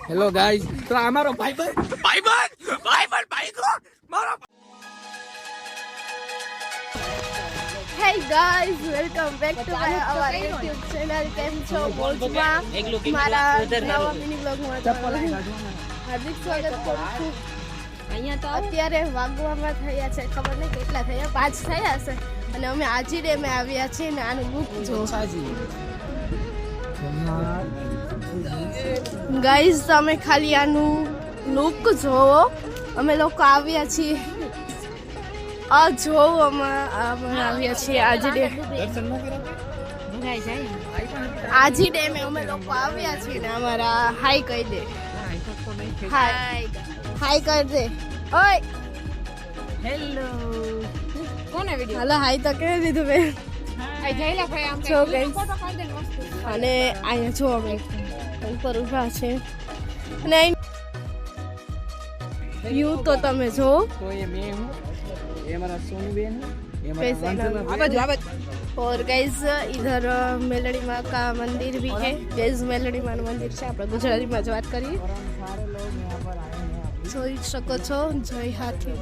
Hello guys, તો આ મારો ભાઈબંધ મારો Hey guys, welcome back to our YouTube channel. કેમ છો? મોજમાં? મારા નવા મિની વ્લોગમાં તમારું હાર્દિક સ્વાગત કરું છું. અહીંયા તો અત્યારે વાગવામાં થયા છે, ખબર નહીં કેટલા થયા, 5 થયા હશે. અને અમે આજી ડેમે આવ્યા છીએ ને આનું લુક જો. ગાઈઝ તમે ખાલી આનું લુક જોવો. અમે લોકો આવ્યા છીએ આ જો અમે આવ્યા છીએ આજી ડેમે અમે લોકો આવ્યા છીએ ને અમારા હાઈ કહી દે. હાઈ કરી દે. ઓય હેલો કોને વિડિયો હાલો હાઈ તો કહી દીધું મેં. આ જઈલા ભાઈ આમ છો ગાઈસ. અને અહીંયા જો અમે ઉપર ઊભા છે અને વ્યૂ તો તમે જો. तो ये मैं हूँ, ये हमारा सोनू बहन है, ये कैसे हमारा और गाइस इधर मेलड़ी माँ का मंदिर भी है. गाइस मेलड़ी माँ मंदिर છે. આપણે ગુજરાતીમાં જ વાત કરીએ. જોઈ શકો છો જય હાથી.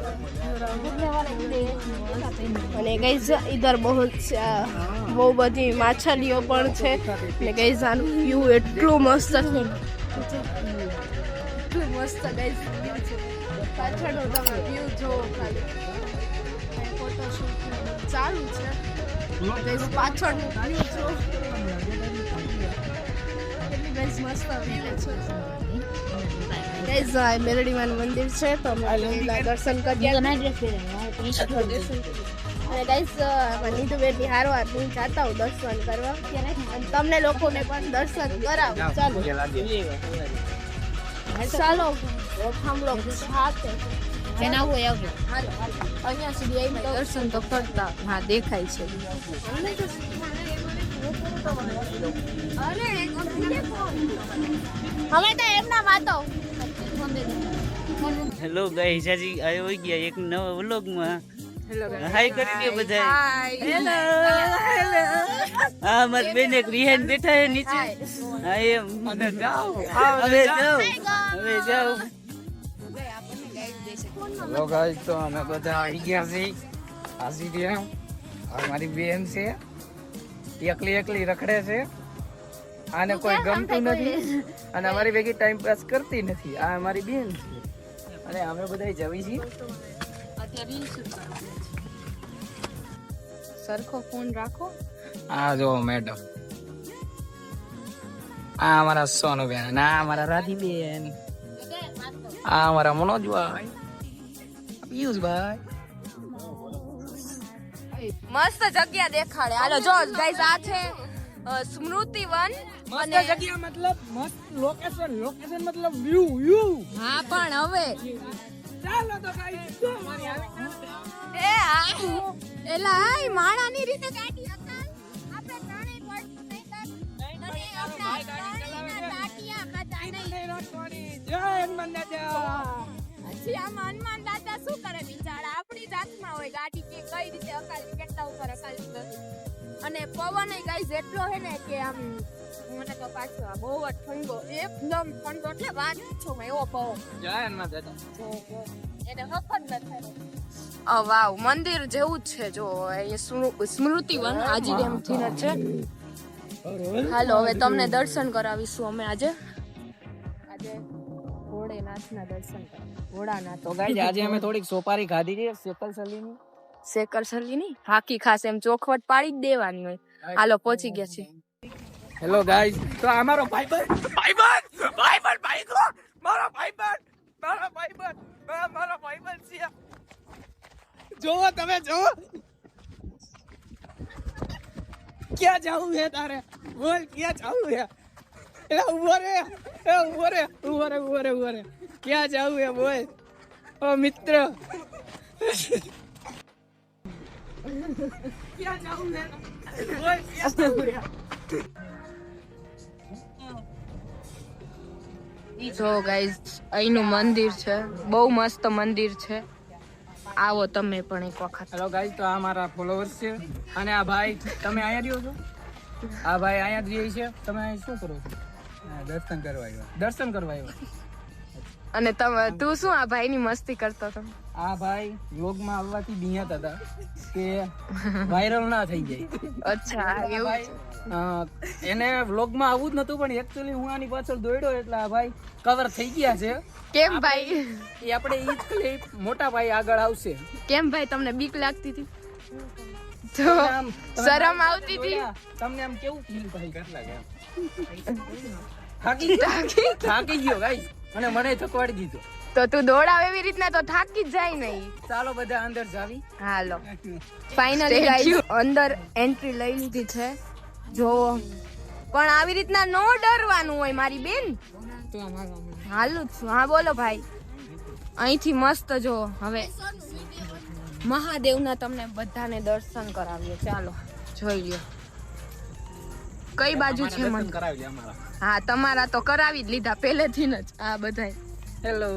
અને ગાઈસ इधर બહુ બધી માછલીઓ પણ છે. અને ગાઈસ આનું વ્યૂ એટલું મસ્ત છે, એટલું મસ્ત ગાઈસ વ્યૂ છે. પાછળનો તમે વ્યૂ જોવો ખાલી. ફોટોશૂટ ચાલુ છે. ગાઈસ પાછળનું વ્યૂ જો. કેટલી ગાઈસ મસ્ત વ્યૂ છે. ગાઈસ આ મેલડીમાનું મંદિર છે તો અમે દર્શન કરીએ. અને ગાઈસ નીતુબેનની હારવાર હું જાતા હું દર્શન કરવા અને તમને લોકોને પણ દર્શન કરાવું. ચાલો हम लोग સાથે જેના હોય આવજો. હાલો અહીંયા સુધી આવી દર્શન તો કરતા. હા દેખાય છે. હવે તો એમના વાતો. હેલો ગાઈસ, હજી આવી ગયા એક નવા વ્લોગમાં. હાય કરી દે બધા. હેલો હા મારી બેન એક રિહાન બેઠા છે નીચે. હા એમ હવે જાઓ. હેલો ગાઈસ, તો અમે બધા આવી ગયા છીએ આજી ડેમ. આ મારી બેન છે, એકલી રખડે છે, આને કોઈ ગમતું નથી અને અમારી ભેગી ટાઈમ પાસ કરતી નથી. આ અમારી બેન છે અને અમે બધા જવી છીએ. સરખો ફોન રાખો. આ જો મેડમ, આ અમારા સોનુ બેન, આ અમારા રાધી બેન, આ અમારા મનોજભાઈ, પિયુષભાઈ. મસ્ત જગ્યા દેખાડે. હાલો જો ગાઈસ આ છે સ્મૃતિવન. મસ્ત જગ્યા મતલબ મસ્ત લોકેશન મતલબ વ્યૂ. હા પણ હવે ચાલો તો ગાઈસ એ એલા આય માણાની રીતે ગાડી હતા. આપણે ત્રણેય પડતું નહીં કર. અને આપણા ત્રણેયના તાટિયા ખાતા નહીં. જય હનુમાન દાદા. પછી આમાં હનુમાન દાદા શું કરે બિચારા? આપણી જ હાથમાં હોય ગાડી કે કઈ રીતે અકાલી કેટલા ઉપર અકાલી કરે. અને પવન ગાઈસ એટલો હે ને કે આમ મને તો પાછો આ બહુ જ ઠંડો, એકદમ ઠંડો એટલે વાત છો મે એવો પવન. જય હનુમાન દાદા. એને હફત ન થાય. વાવ મંદિર જેવું જ છે જો. અહીંયા સ્મૃતિવન આજી ડેમ થી જ છે. હાલો હવે તમને દર્શન કરાવીશું અમે આજે ભોળેનાથના દર્શન કરવા. ભોળાનાથ તો ગાઈસ આજે અમે થોડીક સોપારી ખાધી છે શેકરસલીની. હાકી ખાસ એમ ચોખવટ પાડી જ દેવાની હોય. હાલો પહોંચી ગયા છે. હેલો ગાઈસ, તો આ મારો ભાઈબંધ છે. જોવો તમે જોવો. ક્યાં જાવું છે તારે? બોલ ક્યાં જાવું છે? એ ઉભો રે. ક્યાં જાવું છે બોલ? ઓ મિત્ર ક્યાં જાવું છે? બોલ ક્યાં જાવું છે? જો ગાઈસ અહીંનું મંદિર છે, બહુ મસ્ત મંદિર છે. આવો તમે પણ એક વખત. હેલો ગાઈસ, તો આ મારા ફોલોવર્સ છે અને આ ભાઈ તમે અહીંયા રહ્યો છો? આ ભાઈ અહીંયા જ રહે છે. તમે અહીં શું કરો છો? દર્શન કરવા આવ્યા. અને તું શું આ ભાઈની મસ્તી કરતો હતો? આ ભાઈ વ્લોગમાં આવવાથી બિયાત હતા કે વાયરલ ના થઈ જાય. અચ્છા એવું છે. એને વ્લોગમાં આવવું જ નતું, પણ એકચ્યુઅલી હું આની પાછળ દોડ્યો એટલે આ ભાઈ કવર થઈ ગયા છે. કેમ ભાઈ? એ આપણે ઈ જ ક્લિપ મોટા ભાઈ આગળ આવશે. કેમ ભાઈ તમને બીક લાગતી હતી? તો શરમ આવતી હતી? તમને આમ કેવું ફીલ થાય? કેટલા ગયા થાકી ગયો ગાઈસ, અને મને થકવાડી દીધો. તો તું દોડાવ એવી રીતના તો થાકી જ જાય નહીં. ચાલો બધા અંદર જાવી. હાલો ફાઇનલી ગાઈસ અંદર એન્ટ્રી લઈ લીધી છે. જો પણ આવી રીતના નો ડરવાનું હોય મારી બેન. હાલું જ છું. હા બોલો ભાઈ. અહીંથી મસ્ત જો હવે મહાદેવના તમને બધાને દર્શન કરાવીએ. ચાલો જોઈ લ્યો કઈ બાજુ છે મને. હા તમારા તો કરાવી જ લીધા પહેલેથી જ આ બધાય. હેલો.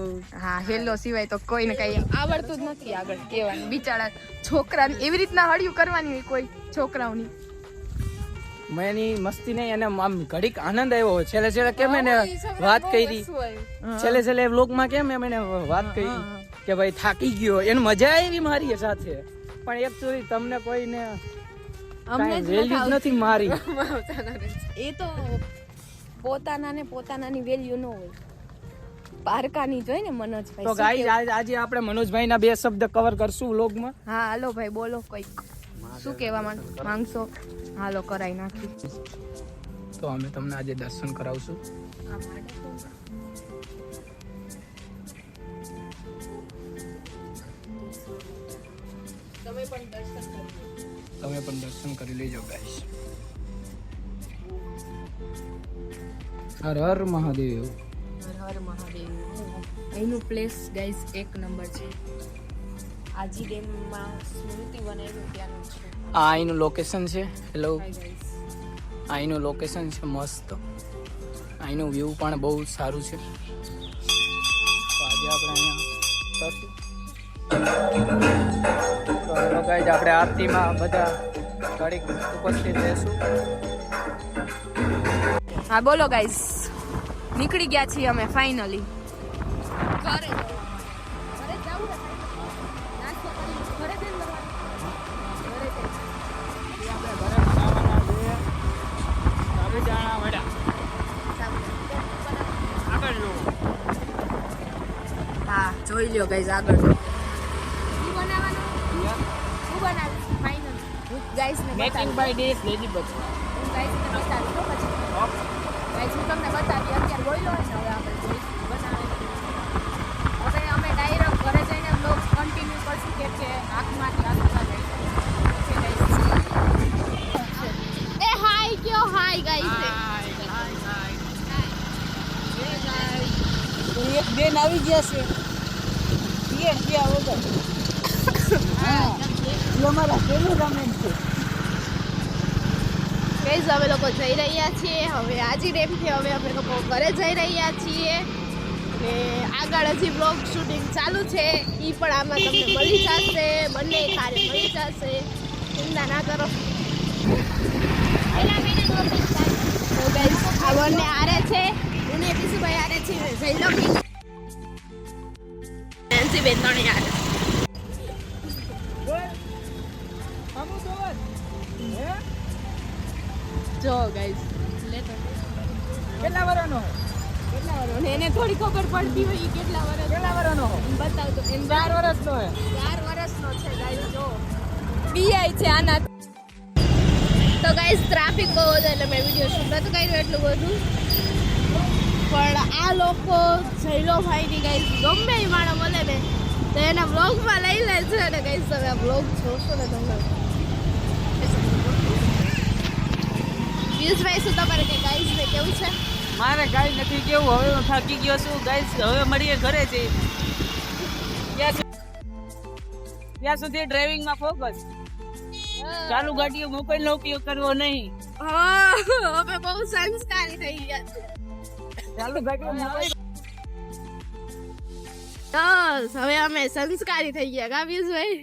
હા હેલો સિવાય તો કોઈને કઈ આવડતું જ નથી આગળ કહેવાનું. બિચારા છોકરાને એવી રીતના હળિયું કરવાની હોય કોઈ છોકરાઓની. મેની મસ્તી નહીં, અને આમ ઘડીક આનંદ આવ્યો. છેલ્લે છેલ્લે કેમ એને વાત કરી, છેલ્લે વ્લોગમાં કેમ એમ એને વાત કરી કે ભાઈ થાકી ગયો, એને મજા આવી મારી સાથે. પણ એકચ્યુઅલી તમને કોઈને અમને વેલ્યુ જ નથી મારી. એ તો પોતાનાની વેલ્યુ ન હોય, પારકાની જોઈ ને મનોજભાઈ. તો ગાઈસ આજે આપણે મનોજભાઈના બે શબ્દ કવર કરશું વ્લોગમાં. હા હાલો ભાઈ બોલો કઈક શું કહેવા માંગશો? હાલો કરાઈ નાખી. તો અમે તમને આજે દર્શન કરાવશું. તમે પણ દર્શન કરી લેજો ગાઈસ. હર હર મહાદેવ. હર મહાદેવ. અહીંનું પ્લેસ ગાઈસ એક નંબર છે. આજી ડેમમાં સ્મૃતિ બનાવ્યું ત્યાંનું છે. આ અહીંનું લોકેશન છે. હેલો. Hi guys. અહીંનું લોકેશન છે મસ્ત. અહીંનું વ્યૂ પણ બહુ સારું છે. તો આજે આપણે અહીંયા કરશું. તો ગાઈસ આપણે આરતીમાં બધા ઘડીક ઉપસ્થિત રહેશું. હા બોલો ગાઈસ. નીકળી ગયા છીએ અમે ફાઇનલી ઘરે. હા જોઈ લ્યો ગાઈસ આગળ. શું બનાવવાનું? શું બનાવ્યું ફાઇનલ? ગાઈસ ને મેકિંગ બાય ડેસ લેડીબગ. ગાઈસ ને બતાવી દો પછી. ગાઈસ હું તમને બતાવી અત્યારે બોલ્યો હોય ને હવે આપણે જોઈશું બનાવે. હવે અમે ડાયરેક્ટ ઘરે જઈને બ્લોગ કન્ટિન્યુ કરશું કે આંખમાંથી આંખમાં જઈશું. એ હાય કયો હાય ગાઈસ. એક બેન આવી ગયા છે. અમારા કેમેરામેન છે. ગાઈસ અમે લોકો જઈ રહ્યા છીએ હવે આજી ડેમથી. હવે અમે લોકો ઘરે જઈ રહ્યા છીએ અને આગળ હજી બ્લોગ શૂટિંગ ચાલુ છે. એ પણ આમાં તમને મળી જશે. બંને કાર્ય મળી જશે. ચિંતા ના કરો. તો ગાઈસ આ બંને આરે છે. ઉને પીસુભાઈ આરે છે. જૈનબી એનસી બેન ત્રણે આરે. જો ગાઈસ કેટલા વર્ષનો? એને થોડી ખબર પડતી હોય કેટલા વર્ષનો બતાવ તો. 4 વર્ષનો હે. 4 વર્ષનો છે ગાઈસ. જો બીઆઈ છે આના. તો ગાઈસ ટ્રાફિક બહુ હતો એટલે મેં વિડીયો શૂટ નતું કર્યું એટલું બધું. પણ આ લોકો જયલો ભાઈની ગાઈસ ગમે એ માણસ મળે ને તો એના બ્લોગમાં લઈ લે છે. અને ગાઈસ તમે આ બ્લોગ જોશો ને તમે પિયુષભાઈ શું તમારે કઈ ગાઈસ ને કેવું છે? મારે કાંઈ નથી કેવું. હવે હું થાકી ગયો છું ગાઈસ. હવે મળીએ ઘરે છે. ત્યાં સુધી ડ્રાઇવિંગમાં ફોકસ. ચાલુ ગાડીઓ મોબાઈલનો ઉપયોગ કરવો નહીં. હા હવે બહુ સંસ્કારી થઈ ગયા છે. ચાલુ ગાડીઓ મોબાઈલ. બસ હવે અમે સંસ્કારી થઈ ગયા કા પિયુષભાઈ?